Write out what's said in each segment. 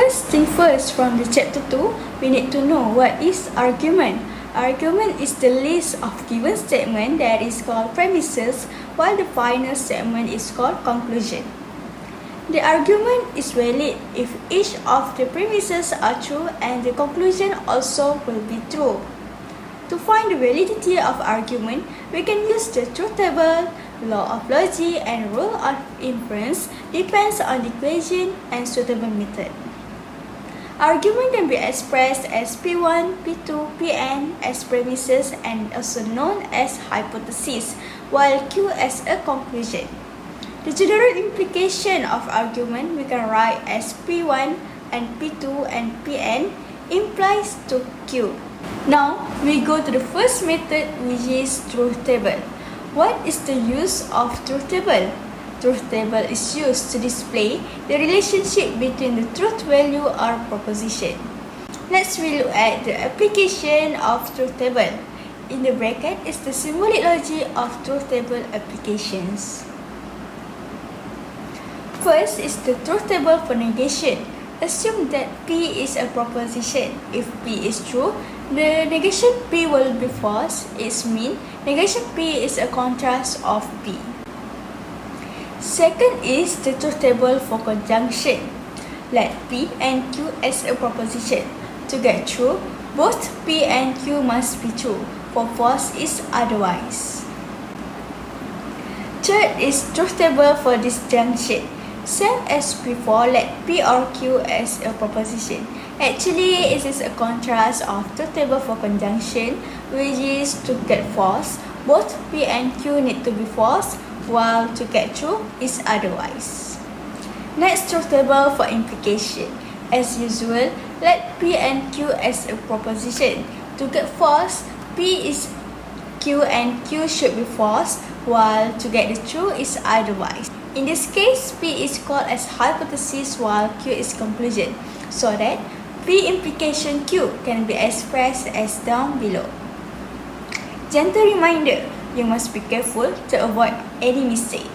First thing first, from the chapter 2, we need to know what is argument. Argument is the list of given statement that is called premises, while the final statement is called conclusion. The argument is valid if each of the premises are true and the conclusion also will be true. To find the validity of argument, we can use the truth table, law of logic, and rule of inference depends on the equation and suitable method. Argument can be expressed as P1, P2, Pn as premises and also known as hypothesis, while Q as a conclusion. The general implication of argument we can write as P1 and P2 and Pn implies to Q. Now, we go to the first method, which is truth table. What is the use of truth table? Truth table is used to display the relationship between the truth value or proposition. Let's relook at the application of truth table. In the bracket is the symbolic logic of truth table applications. First is the truth table for negation. Assume that P is a proposition. If P is true, the negation P will be false. It means negation P is a contrast of P. Second is the truth table for conjunction. Let P and Q as a proposition. To get true, both P and Q must be true, for false is otherwise. Third is truth table for disjunction. Same as before, let P or Q as a proposition. Actually, it is a contrast of truth table for conjunction, which is to get false, both P and Q need to be false, while to get true is otherwise. Next, truth table for implication. As usual, let P and Q as a proposition. To get false, P is Q and Q should be false, while to get the true is otherwise. In this case, P is called as hypothesis while Q is conclusion, so that P implication Q can be expressed as down below. Gentle reminder, you must be careful to avoid any mistake.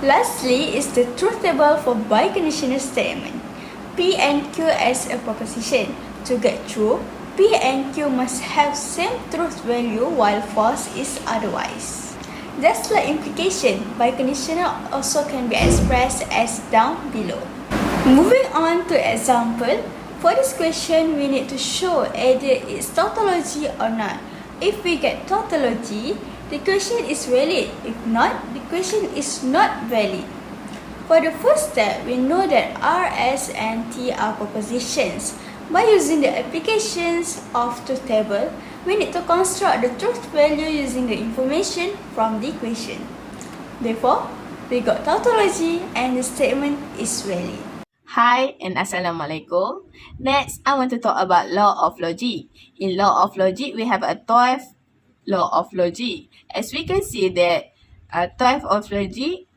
Lastly is the truth table for biconditional statement. P and Q as a proposition. To get true, P and Q must have same truth value while false is otherwise. Just like implication, biconditional also can be expressed as down below. Moving on to example, for this question we need to show either it's tautology or not. If we get tautology, the question is valid. If not, the question is not valid. For the first step, we know that R, S, and T are propositions. By using the applications of truth table, we need to construct the truth value using the information from the equation. Therefore, we got tautology and the statement is valid. Hi and Assalamualaikum. Next, I want to talk about law of logic. In law of logic, we have a 12 law of logic. As we can see that 12 of logic,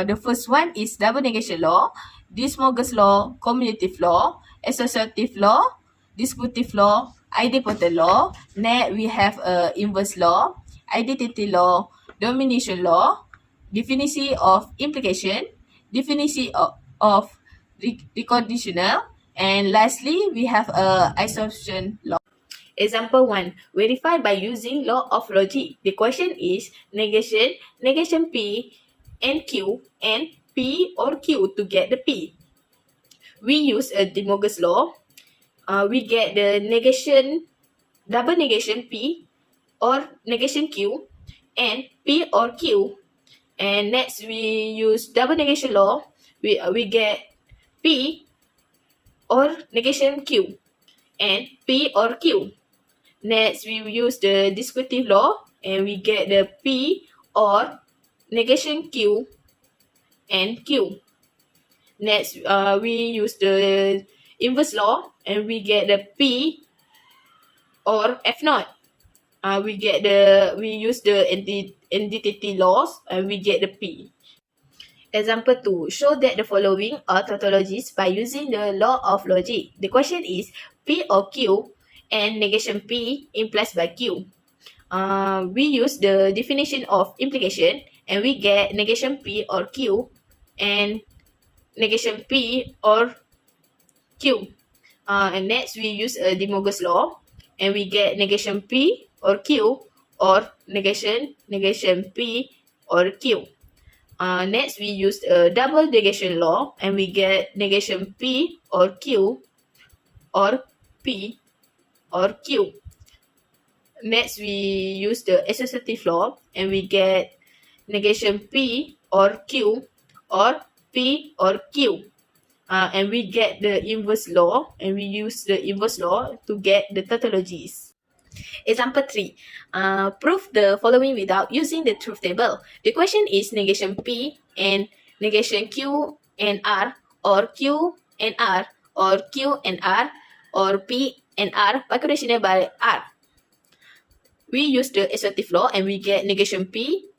the first one is double negation law, Dismorgan's law, commutative law, associative law, disputive law, idempotent law. Next, we have inverse law, identity law, domination law, definition of implication, definition of reconditional, and lastly, we have assumption law. Example 1. Verify by using law of logic. The question is negation P and Q and P or Q to get the P. We use a De Morgan's law. We get the double negation P or negation Q and P or Q. And next we use double negation law. We get P or negation Q and P or Q. Next, we use the disputive law and we get the P or negation Q and Q. Next, we use the inverse law and we get the P or F naught. We use the entity laws and we get the P. Example 2. Show that the following are tautologies by using the law of logic. The question is P or Q and negation P implies by Q. We use the definition of implication and we get negation P or Q and negation P or Q. And next we use a De Morgan's law and we get negation P or Q or negation P or Q. Next we use a double negation law and we get negation P or Q or P or Q. Next we use the associative law and we get negation P or Q or P or Q. And we get the inverse law and we use the inverse law to get the tautologies. Example 3. Prove the following without using the truth table. The question is negation P and negation Q and R or Q and R or Q and R or P and R biconditional by R. We use the associative law and we get negation P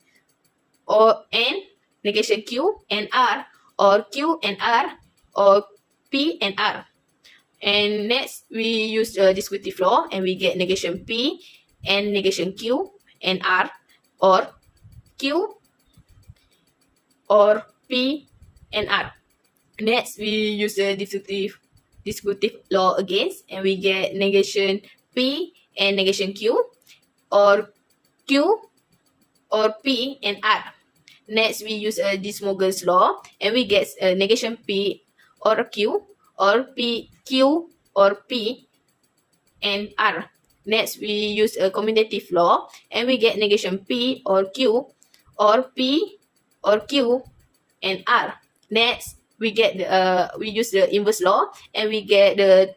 or and negation Q and R or Q and R or P and R. And next we use the descriptive law and we get negation P and negation Q and R or Q or P and R. Next we use the descriptive law again and we get negation P and negation Q or Q or P and R. Next we use a De Morgan's law and we get negation P or Q or P, Q or P and R. Next we use a commutative law and we get negation P or Q or P or Q and R. Next we get we use the inverse law and we get the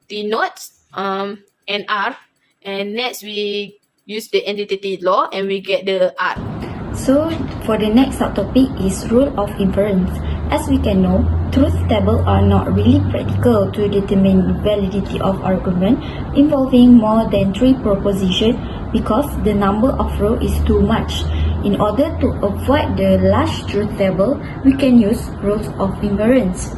T notes and R. And next we use the entity law and we get the R. So for the next subtopic is rule of inference. As we can know, truth tables are not really practical to determine validity of argument involving more than 3 propositions because the number of rows is too much. In order to avoid the large truth table, we can use rules of inference.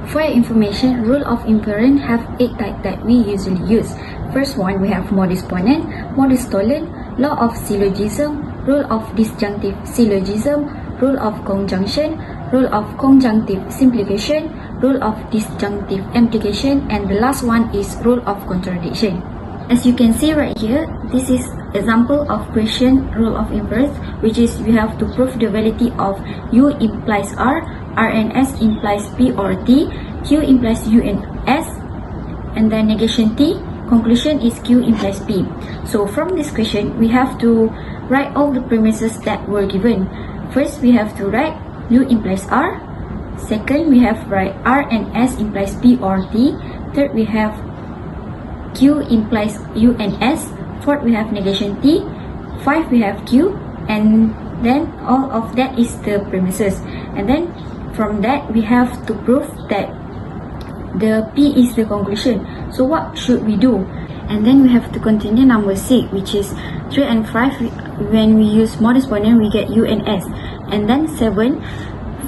For your information, rule of inference have 8 types that we usually use. First one, we have modus ponens, modus tollens, law of syllogism, rule of disjunctive syllogism, rule of conjunction, rule of conjunctive simplification, rule of disjunctive implication, and the last one is rule of contradiction. As you can see right here, this is example of question rule of inference, which is we have to prove the validity of U implies R and S implies P or T, Q implies U and S, and then negation T. Conclusion is Q implies P. So from this question, we have to write all the premises that were given. First, we have to write U implies R. Second, we have write R and S implies P or T. Third, we have Q implies U and S. Fourth, we have negation T. 5, we have Q. And then all of that is the premises. And then from that, we have to prove that the P is the conclusion. So what should we do? And then we have to continue number 6, which is 3 and 5. When we use modus ponens, we get U and S. And then 7,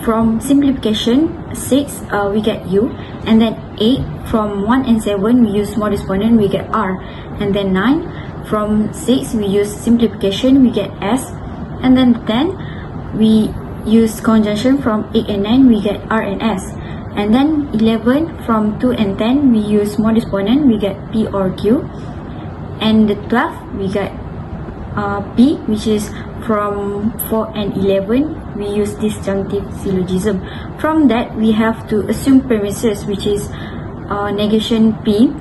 from simplification, 6, we get U. And then 8, from 1 and 7, we use modus ponens, we get R. And then 9, from 6, we use simplification, we get S. And then 10, we use conjunction, from 8 and 9, we get R and S. And then 11, from 2 and 10, we use modus ponens, we get P or Q. And the 12, we get P, which is from 4 and 11, we use disjunctive syllogism. From that, we have to assume premises, which is negation P.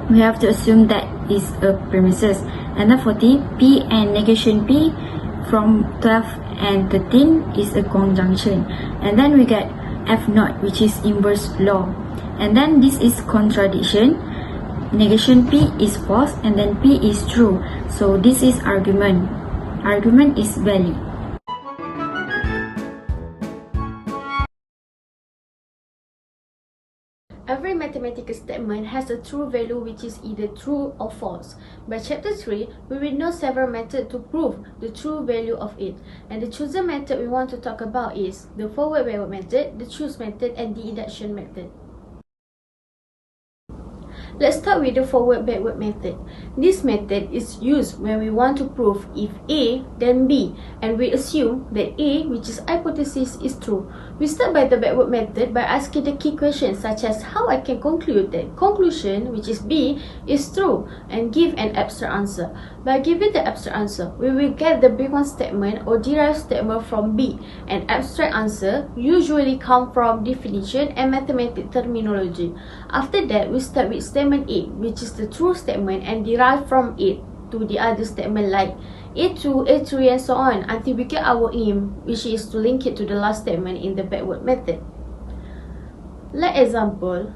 We have to assume that is a premises. And then for T, P and negation P from 12 and 13 is a conjunction. And then we get F naught, which is inverse law. And then this is contradiction. Negation P is false and then P is true. So this is argument. Argument is valid. mathematical statement has a true value which is either true or false. By chapter 3, we will know several methods to prove the true value of it. And the chosen method we want to talk about is the forward-backward method, the choose method, and the induction method. Let's start with the forward-backward method. This method is used when we want to prove if A, then B, and we assume that A, which is hypothesis, is true. We start by the backward method by asking the key questions such as how I can conclude that conclusion, which is B, is true, and give an abstract answer. By giving the abstract answer, we will get the B1 statement or derived statement from B. An abstract answer usually comes from definition and mathematical terminology. After that, we start with statement A, which is the true statement, and derive from it to the other statement like A2, A3, and so on until we get our aim, which is to link it to the last statement in the backward method. Like example,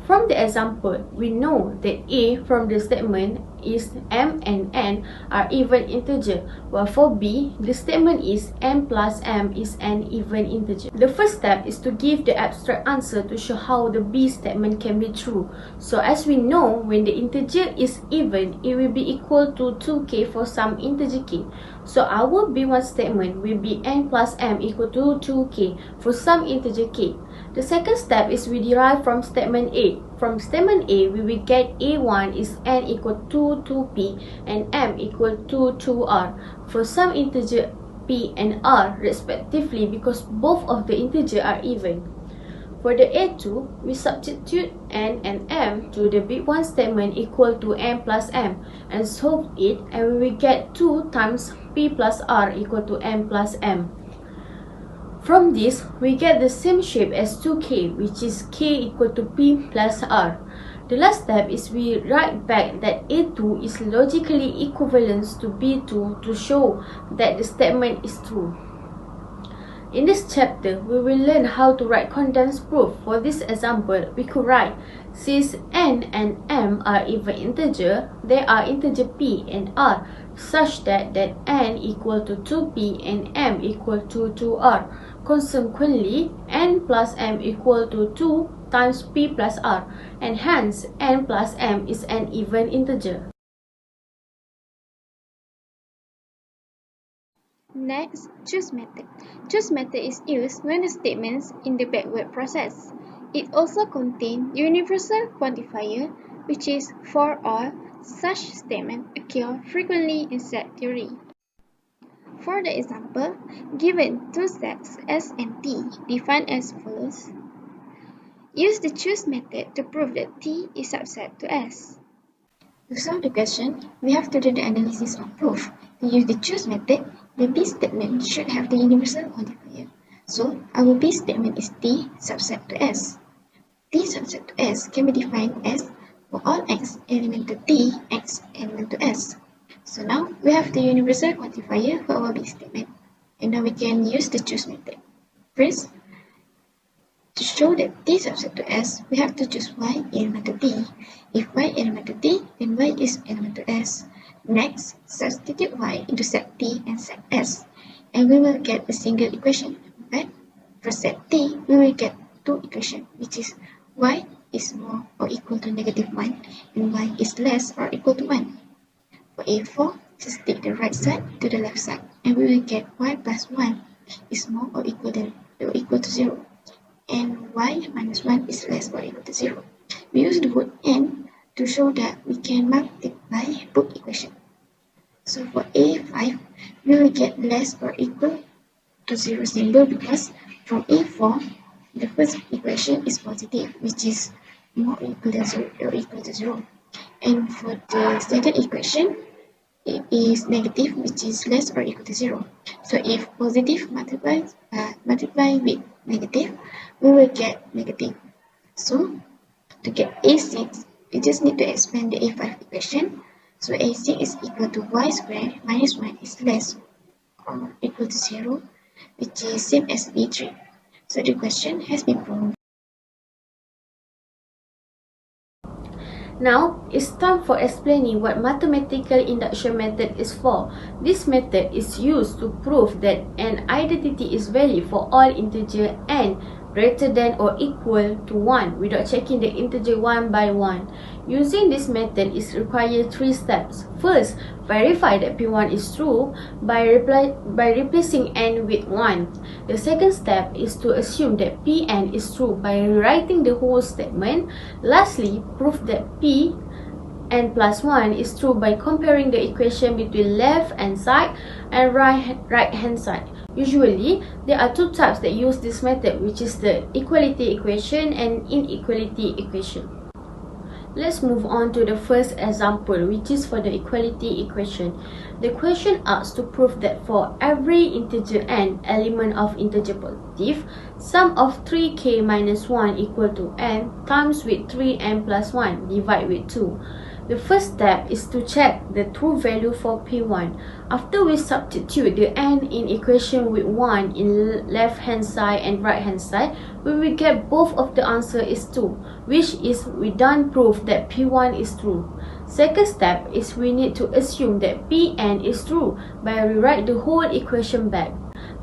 from the example, we know that A from the statement is M and N are even integer, while for B, the statement is M plus M is an even integer. The first step is to give the abstract answer to show how the B statement can be true. So as we know, when the integer is even, it will be equal to 2k for some integer k. So our B1 statement will be N plus M equal to 2k for some integer k. The second step is we derive from statement A. From statement A, we will get A1 is N equal to 2P and M equal to 2R for some integer P and R respectively because both of the integer are even. For the A2, we substitute N and M to the B1 statement equal to N plus M and solve it, and we will get 2 times P plus R equal to N plus M. From this, we get the same shape as 2k, which is k equal to p plus r. The last step is we write back that A2 is logically equivalent to B2 to show that the statement is true. In this chapter, we will learn how to write condensed proof. For this example, we could write, since N and M are even integer, they are integer P and R, such that N equal to 2P and M equal to 2R. Consequently, N plus M equal to 2 times P plus R, and hence N plus M is an even integer. Next, choose method. Choose method is used when the statements in the backward process. It also contains universal quantifier, which is for all such statements occur frequently in set theory. For the example, given two sets S and T defined as follows, use the choose method to prove that T is subset to S. To solve the question, we have to do the analysis of proof. To use the choose method, the B statement should have the universal quantifier. So, our B statement is T subset to S. T subset to S can be defined as for all X element to T, X element to S. So now, we have the universal quantifier for our B statement. And now we can use the choose method. First, to show that T subset to S, we have to choose Y element to T. If Y element to T, then Y is element to S. Next, substitute Y into set T and set S, and we will get a single equation. But for set T, we will get two equations, which is Y is more or equal to -1 and Y is less or equal to 1. For A4, just take the right side to the left side, and we will get Y plus 1 is more or equal to 0. And Y minus 1 is less or equal to 0. We use the word and to show that we can multiply both equations. So for A5, we will get less or equal to 0 symbol because from A4, the first equation is positive, which is more or equal to 0. And for the second equation, it is negative, which is less or equal to 0. So if positive multiply with negative, we will get negative. So to get A6, we just need to expand the A5 equation. So A6 is equal to Y squared minus 1 is less or equal to 0, which is same as B3. So the question has been proved. Now, it's time for explaining what mathematical induction method is for. This method is used to prove that an identity is valid for all integer N greater than or equal to 1 without checking the integer one by one. Using this method is required 3 steps. First, verify that P1 is true by replacing n with 1. The second step is to assume that Pn is true by rewriting the whole statement. Lastly, prove that Pn plus 1 is true by comparing the equation between left hand side and right hand side. Usually, there are 2 types that use this method, which is the equality equation and inequality equation. Let's move on to the first example, which is for the equality equation. The question asks to prove that for every integer n element of integer positive, sum of 3k minus 1 equal to n times with 3n plus 1 divide with 2. The first step is to check the true value for P1. After we substitute the n in equation with 1 in left hand side and right hand side, we will get both of the answer is 2, which is we done prove that P1 is true. Second step is we need to assume that Pn is true by rewrite the whole equation back.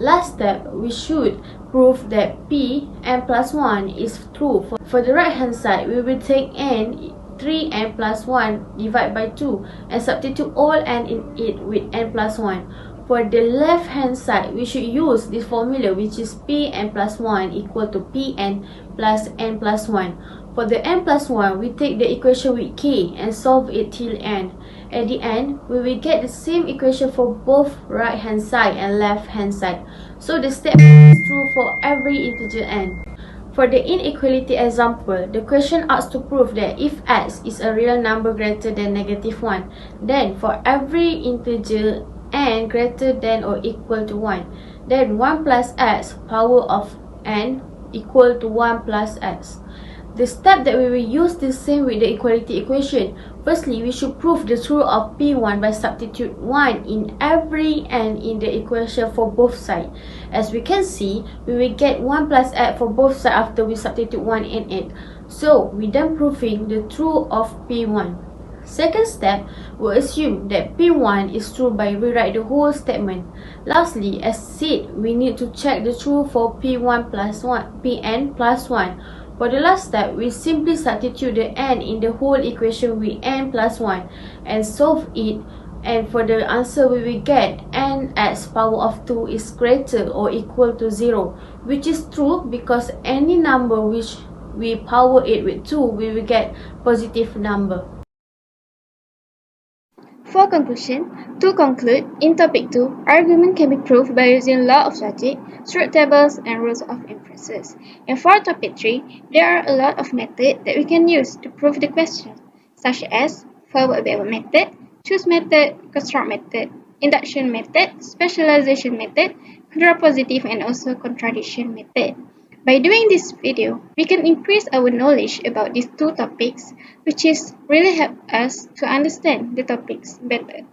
Last step, we should prove that Pn plus 1 is true. For the right hand side, we will take n 3n plus 1 divide by 2 and substitute all n in it with n plus 1. For the left hand side, we should use this formula, which is Pn plus 1 equal to Pn plus n plus 1. For the n plus 1, we take the equation with k and solve it till n. At the end, we will get the same equation for both right hand side and left hand side. So the statement is true for every integer n. For the inequality example, the question asks to prove that if x is a real number greater than negative 1, then for every integer n greater than or equal to 1, then 1 plus x power of n equal to 1 plus x. The step that we will use the same with the equality equation. Firstly, we should prove the truth of P1 by substitute 1 in every n in the equation for both sides. As we can see, we will get 1 plus x for both sides after we substitute 1 in it. So, we done proving the truth of P1. Second step, we assume that P1 is true by rewrite the whole statement. Lastly, as said, we need to check the truth for P1 plus 1, Pn plus 1. For the last step, we simply substitute the n in the whole equation with n plus 1 and solve it, and for the answer we will get nx power of 2 is greater or equal to 0, which is true because any number which we power it with 2, we will get positive number. For conclusion, to conclude, in topic 2, argument can be proved by using law of logic, truth tables, and rules of inferences. And for topic 3, there are a lot of methods that we can use to prove the question, such as forward-backward method, choose method, construct method, induction method, specialization method, contrapositive, and also contradiction method. By doing this video, we can increase our knowledge about these 2 topics, which is really help us to understand the topics better.